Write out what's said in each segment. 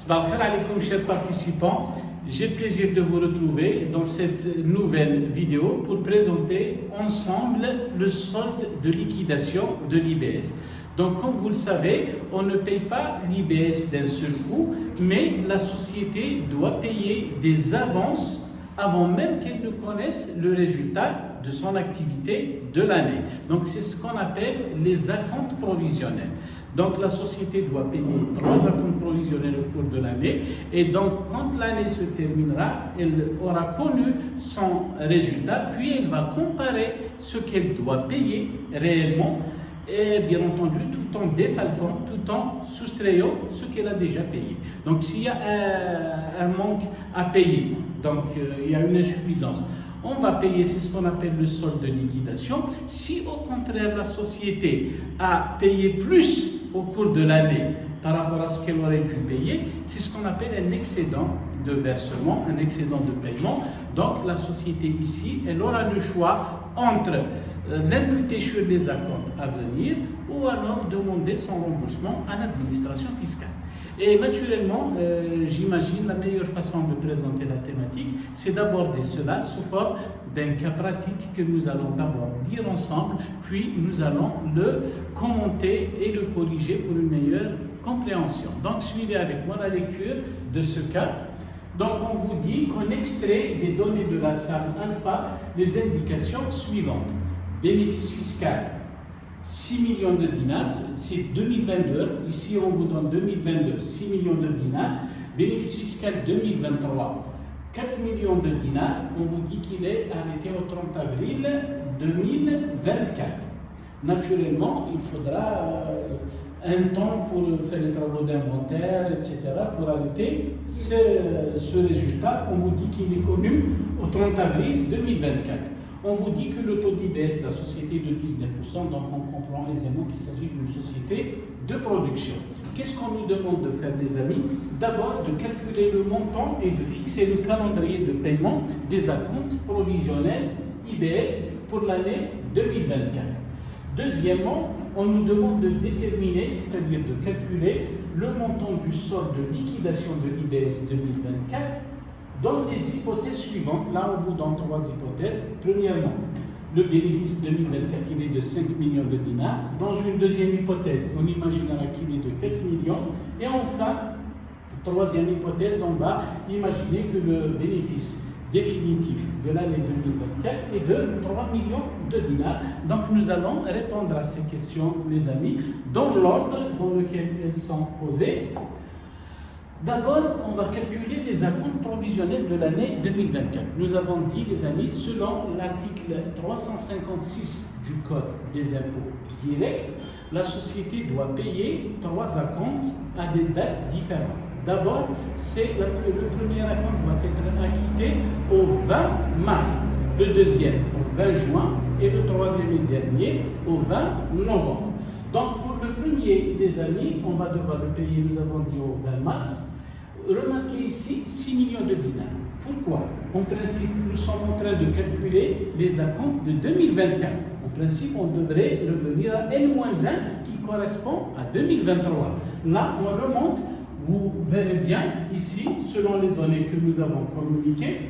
Salam alaikum chers participants, j'ai le plaisir de vous retrouver dans cette nouvelle vidéo pour présenter ensemble le solde de liquidation de l'IBS. Donc comme vous le savez, on ne paye pas l'IBS d'un seul coup, mais la société doit payer des avances avant même qu'elle ne connaisse le résultat de son activité de l'année. Donc c'est ce qu'on appelle les acomptes provisionnels. Donc la société doit payer 3 acomptes provisionnels au cours de l'année et donc quand l'année se terminera, elle aura connu son résultat, puis elle va comparer ce qu'elle doit payer réellement et bien entendu tout en défalquant, tout en soustrayant ce qu'elle a déjà payé. Donc s'il y a un manque à payer, donc il y a une insuffisance, on va payer, c'est ce qu'on appelle le solde de liquidation. Si au contraire la société a payé plus au cours de l'année par rapport à ce qu'elle aurait dû payer, c'est ce qu'on appelle un excédent de versement, un excédent de paiement. Donc la société ici, elle aura le choix entre l'imputer sur les acomptes à venir ou alors demander son remboursement à l'administration fiscale. Et naturellement, j'imagine la meilleure façon de présenter la thématique, c'est d'aborder cela sous forme d'un cas pratique que nous allons d'abord lire ensemble, puis nous allons le commenter et le corriger pour une meilleure compréhension. Donc suivez avec moi la lecture de ce cas. Donc on vous dit qu'on extrait des données de la salle alpha les indications suivantes. Bénéfice fiscal 6 millions de dinars, c'est 2022, ici on vous donne 2022, 6 millions de dinars, bénéfice fiscal 2023, 4 millions de dinars, on vous dit qu'il est arrêté au 30 avril 2024. Naturellement, il faudra un temps pour faire les travaux d'inventaire, etc., pour arrêter ce résultat. On vous dit qu'il est connu au 30 avril 2024. On vous dit que le taux d'IBS de la société est de 19%, donc on comprend aisément qu'il s'agit d'une société de production. Qu'est-ce qu'on nous demande de faire, les amis? D'abord, de calculer le montant et de fixer le calendrier de paiement des acomptes provisionnels IBS pour l'année 2024. Deuxièmement, on nous demande de déterminer, c'est-à-dire de calculer le montant du solde de liquidation de l'IBS 2024 dans les hypothèses suivantes. Là, on vous donne 3 hypothèses. Premièrement, le bénéfice 2024, il est de 5 millions de dinars. Dans une deuxième hypothèse, on imaginera qu'il est de 4 millions. Et enfin, troisième hypothèse, on va imaginer que le bénéfice définitif de l'année 2024 est de 3 millions de dinars. Donc nous allons répondre à ces questions, les amis, dans l'ordre dans lequel elles sont posées. D'abord, on va calculer les acomptes provisionnels de l'année 2024. Nous avons dit, les amis, selon l'article 356 du Code des impôts directs, la société doit payer 3 acomptes à des dates différentes. D'abord, le premier acompte doit être acquitté au 20 mars, le deuxième au 20 juin et le troisième et dernier au 20 novembre. Donc pour le premier, les amis, on va devoir le payer, nous avons dit au 20 mars. Remarquez ici 6 millions de dinars. Pourquoi? En principe, nous sommes en train de calculer les acomptes de 2024. En principe, on devrait revenir à N-1 qui correspond à 2023. Là, on remonte. Vous verrez bien ici, selon les données que nous avons communiquées,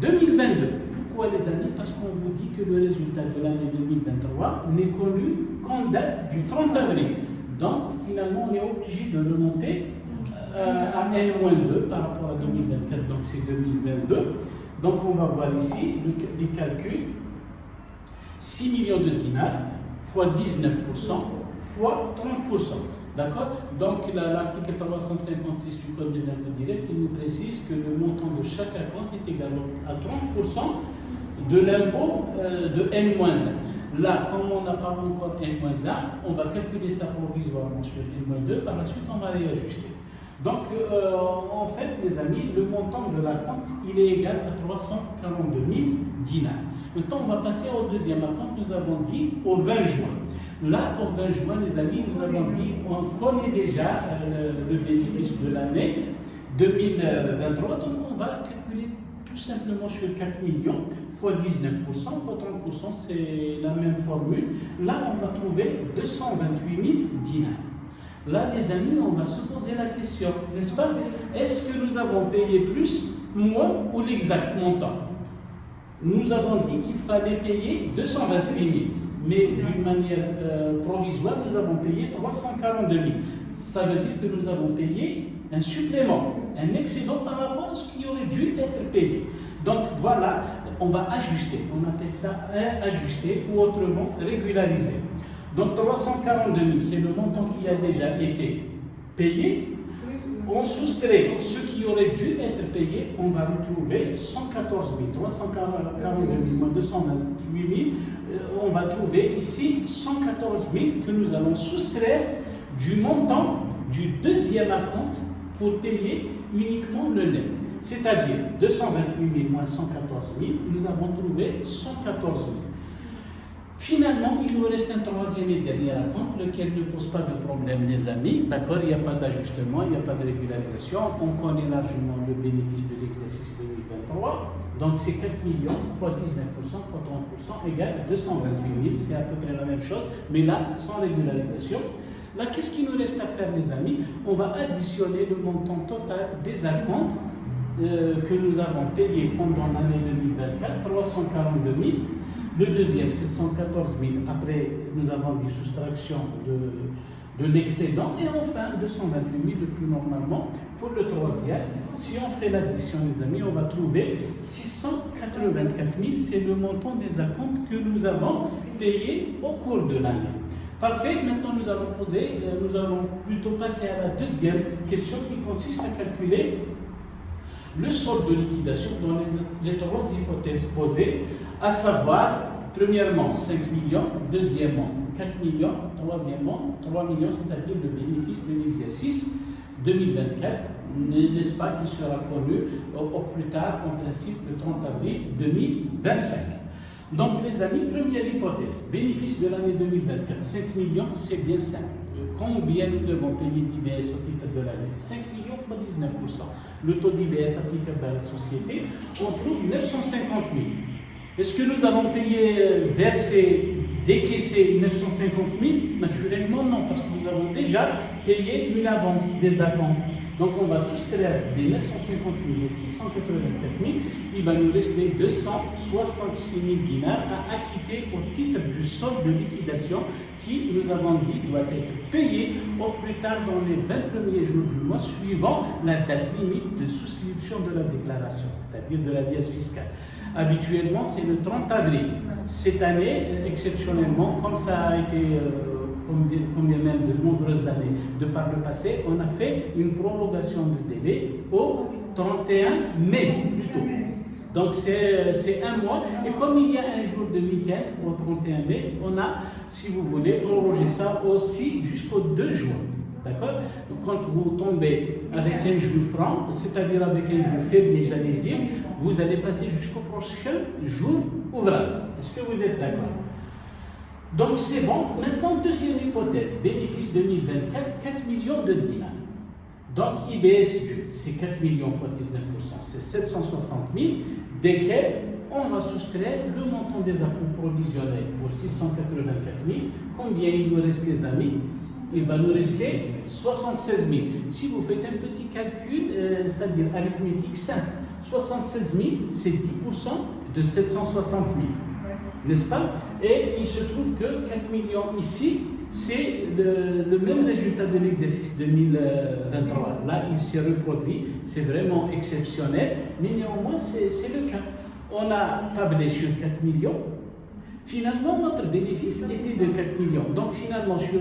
2022. Pourquoi, les amis? Parce qu'on vous dit que le résultat de l'année 2023 n'est connu qu'en date du 30 avril. Donc, finalement, on est obligé de remonter à N-2 par rapport à 2024. Donc, c'est 2022. Donc, on va voir ici les calculs. 6 millions de dinars fois 19% fois 30%. D'accord? Donc l'article 356 du Code des impôts directs, il nous précise que le montant de chaque acompte est égal à 30% de l'impôt de N-1. Là, comme on n'a pas encore N-1, on va calculer ça provisoirement sur N-2, par la suite on va réajuster. Donc en fait, les amis, le montant de l'acompte, il est égal à 342 000 dinars. Maintenant, on va passer au deuxième acompte, nous avons dit au 20 juin. Là, au 20 juin, les amis, nous avons dit, on connaît déjà le bénéfice de l'année 2023, donc on va calculer tout simplement sur 4 millions fois 19%, fois 30%, c'est la même formule. Là, on va trouver 228 000 dinars. Là, les amis, on va se poser la question, n'est-ce pas? Est-ce que nous avons payé plus, moins ou l'exact montant? Nous avons dit qu'il fallait payer 228 000, mais d'une manière provisoire, nous avons payé 342 000. Ça veut dire que nous avons payé un supplément, un excédent par rapport à ce qui aurait dû être payé. Donc voilà, on va ajuster, on appelle ça ajuster ou autrement régulariser. Donc 342 000, c'est le montant qui a déjà été payé. On soustrait ce qui aurait dû être payé, on va retrouver 114 000, 342 000 moins 228 000, on va trouver ici 114 000 que nous allons soustraire du montant du deuxième acompte pour payer uniquement le net. C'est-à-dire 228 000 moins 114 000, nous avons trouvé 114 000. Finalement, il nous reste un troisième et dernier acompte, lequel ne pose pas de problème, les amis. D'accord, il n'y a pas d'ajustement, il n'y a pas de régularisation. On connaît largement le bénéfice de l'exercice 2023. Donc, c'est 4 millions fois 19% fois 30% égale 228 000. C'est à peu près la même chose, mais là, sans régularisation. Là, qu'est-ce qu'il nous reste à faire, les amis? On va additionner le montant total des acomptes que nous avons payés pendant l'année 2024, 342 000. Le deuxième, c'est 114 000. Après, nous avons dit soustraction de l'excédent. Et enfin, 228 000 le plus normalement. Pour le troisième, si on fait l'addition, les amis, on va trouver 684 000. C'est le montant des acomptes que nous avons payés au cours de l'année. Parfait. Maintenant, nous allons plutôt passer à la deuxième question qui consiste à calculer le solde de liquidation dans les trois hypothèses posées, à savoir, premièrement, 5 millions, deuxièmement, 4 millions, troisièmement, 3 millions, c'est-à-dire le bénéfice de l'exercice 2024, n'est-ce pas, qui sera connu au plus tard, en principe, le 30 avril 2025. Donc, les amis, première hypothèse, bénéfice de l'année 2024, 5 millions, c'est bien simple. Combien nous devons payer d'IBS au titre de l'année? 5 millions fois 19%. Le taux d'IBS applicable à la société, on trouve 950 000. Est-ce que nous allons payer, verser, décaisser 950 000? Naturellement non, parce que nous avons déjà payé une avance des acomptes. Donc on va soustraire des 950 000 et 684 000, il va nous rester 266 000 dinars à acquitter au titre du solde de liquidation qui, nous avons dit, doit être payé au plus tard dans les 20 premiers jours du mois suivant la date limite de souscription de la déclaration, c'est-à-dire de la liasse fiscale. Habituellement, c'est le 30 avril. Cette année, exceptionnellement, comme ça a été combien même de nombreuses années de par le passé, on a fait une prolongation de délai au 31 mai plutôt. Donc c'est un mois, et comme il y a un jour de week-end au 31 mai, on a, si vous voulez, prolongé ça aussi jusqu'au 2 juin. D'accord? Quand vous tombez avec un jour franc, c'est-à-dire avec un jour férié, j'allais dire, vous allez passer jusqu'au prochain jour ouvrable. Est-ce que vous êtes d'accord? Donc c'est bon. Maintenant, deuxième hypothèse, bénéfice 2024, 4 millions de dinars. Donc IBS dû, c'est 4 millions fois 19%, c'est 760 000, desquels on va soustraire le montant des acomptes provisionnels pour 684 000. Combien il nous reste, les amis? Il va nous rester 76 000. Si vous faites un petit calcul, c'est-à-dire arithmétique simple, 76 000, c'est 10% de 760 000. N'est-ce pas? Et il se trouve que 4 millions ici, c'est le même résultat de l'exercice 2023. Là, il s'est reproduit, c'est vraiment exceptionnel, mais néanmoins, c'est le cas. On a tablé sur 4 millions. Finalement, notre bénéfice était de 4 millions. Donc, finalement, sur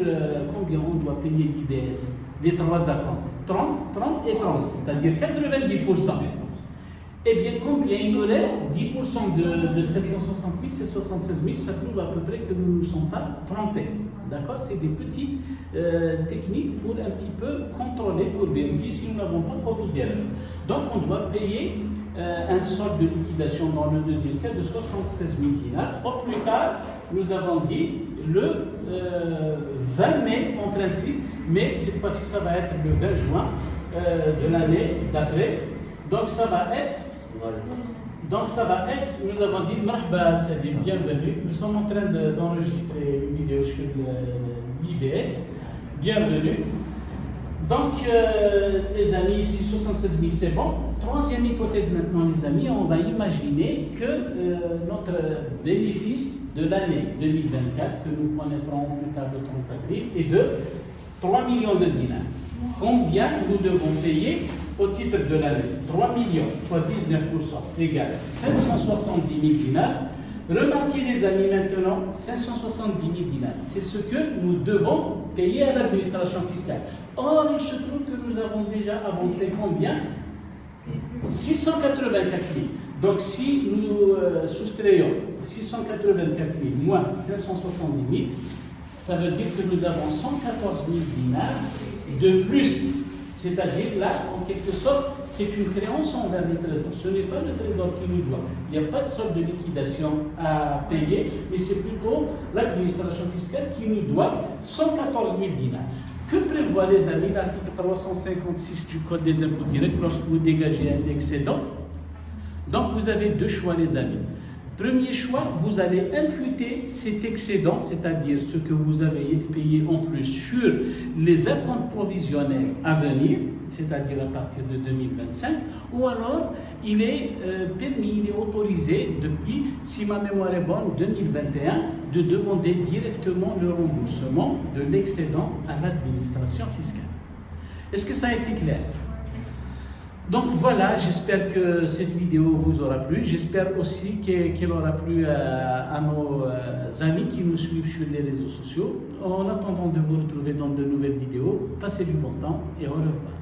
combien on doit payer d'IBS? Les trois acomptes, 30, 30 et 30, c'est-à-dire 90%. Eh bien, combien il nous reste? 10% de 760 000, c'est 76 000, ça prouve à peu près que nous ne sommes pas trompés. D'accord? C'est des petites techniques pour un petit peu contrôler, pour vérifier si nous n'avons pas commis d'erreur. Donc, on doit payer un solde de liquidation dans le deuxième cas de 76 000 dinars. Au plus tard, nous avons dit le 20 mai en principe, mais cette fois-ci, ça va être le 20 juin de l'année d'après. Donc, ça va être, nous avons dit, marhaba, salut, bienvenue. Nous sommes en train d'enregistrer une vidéo sur l'IBS. Bienvenue. Donc, les amis, ici 76 000, c'est bon. Troisième hypothèse maintenant, les amis, on va imaginer que notre bénéfice de l'année 2024, que nous connaîtrons plus tard le 30 avril, est de 3 millions de dinars. Combien nous devons payer au titre de l'année? 3 millions fois 19% égale 570 000 dinars. Remarquez les amis maintenant, 570 000 dinars, c'est ce que nous devons payer à l'administration fiscale. Or, il se trouve que nous avons déjà avancé combien? 684 000. Donc, si nous soustrayons 684 000 moins 570 000, ça veut dire que nous avons 114 000 dinars de plus. C'est-à-dire là, en quelque sorte, c'est une créance envers le trésor. Ce n'est pas le trésor qui nous doit. Il n'y a pas de solde de liquidation à payer, mais c'est plutôt l'administration fiscale qui nous doit 114 000 dinars. Que prévoit, les amis, l'article 356 du Code des impôts directs lorsque vous dégagez un excédent? Donc vous avez deux choix, les amis. Premier choix, vous allez imputer cet excédent, c'est-à-dire ce que vous avez payé en plus sur les acomptes provisionnels à venir, c'est-à-dire à partir de 2025, ou alors il est permis, il est autorisé depuis, si ma mémoire est bonne, 2021, de demander directement le remboursement de l'excédent à l'administration fiscale. Est-ce que ça a été clair? Donc voilà, j'espère que cette vidéo vous aura plu. J'espère aussi qu'elle aura plu à nos amis qui nous suivent sur les réseaux sociaux. En attendant de vous retrouver dans de nouvelles vidéos, passez du bon temps et au revoir.